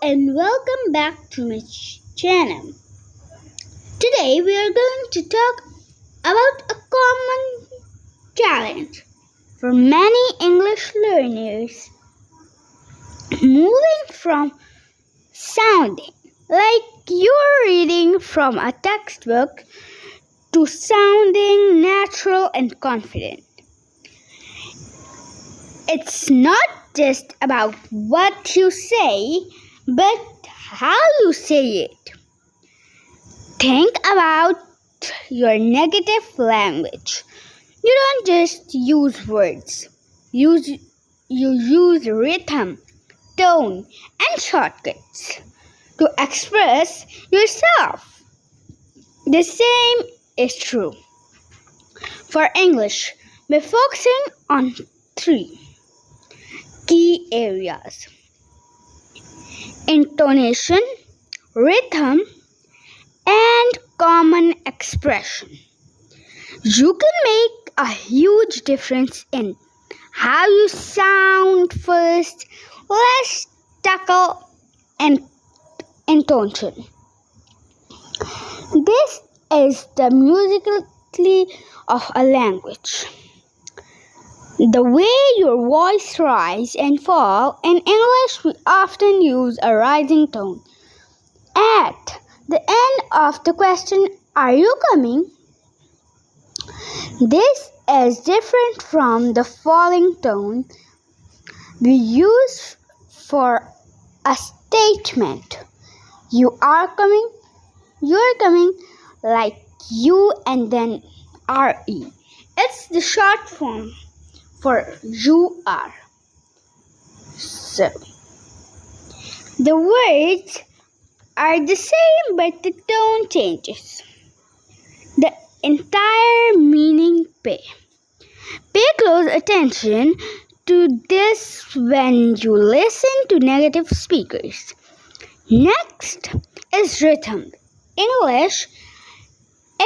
and welcome back to my channel. Today we are going to talk about a common challenge for many English learners, moving from sounding like you're reading from a textbook to sounding natural and confident. It's not just about what you say, but how you say it. Think about your negative language. You don't just use words. You use rhythm, tone, and shortcuts to express yourself. The same is true for English by focusing on 3 key areas: intonation, rhythm, and common expression. You can make a huge difference in how you sound first. Let's tackle intonation. This is the musicality of a language. The way your voice rises and falls. In English, we often use a rising tone. At the end of the question, "Are you coming?" This is different from the falling tone we use for a statement. You are coming, you're coming, like you and then re. It's the short form for you are. So, the words are the same, but the tone changes. The entire meaning Pay close attention to this when you listen to native speakers. Next is rhythm. English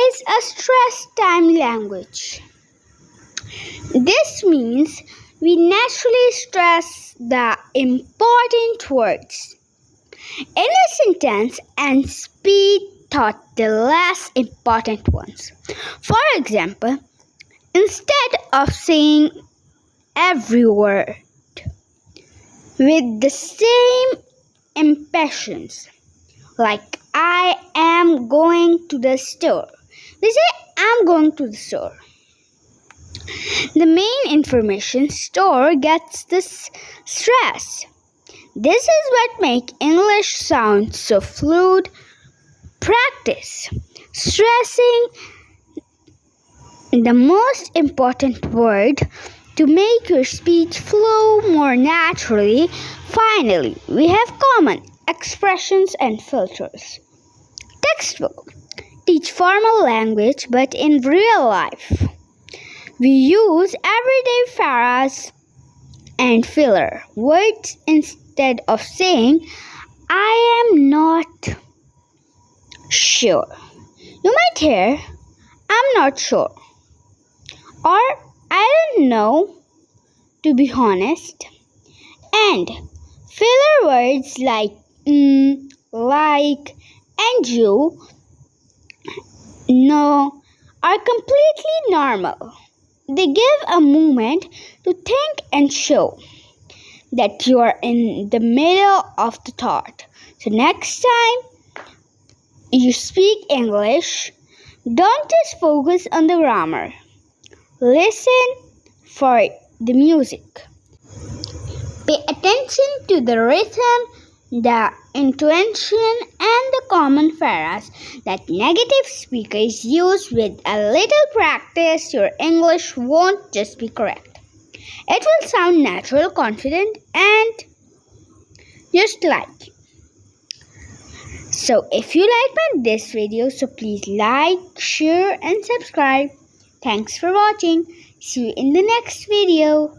is a stress-time language. This means we naturally stress the important words in a sentence and speed thought the less important ones. For example, instead of saying every word with the same impatience, like I am going to the store, we say I'm going to the store. The main information store gets this stress. This is what makes English sound so fluid. Practice stressing the most important word to make your speech flow more naturally. Finally, we have common expressions and filters. Textbook teach formal language, but in real life, we use everyday phrases and filler words. Instead of saying, I am not sure, you might hear, I'm not sure, or I don't know, to be honest. And filler words like like, and you know are completely normal. They give a moment to think and show that you are in the middle of the thought. So next time you speak English, don't just focus on the grammar. Listen for the music. Pay attention to the rhythm, the intonation, and the common phrases that native speakers use. With a little practice, your English won't just be correct. It will sound natural, confident, and just like you. So if you like this video, so please like, share, and subscribe. Thanks for watching. See you in the next video.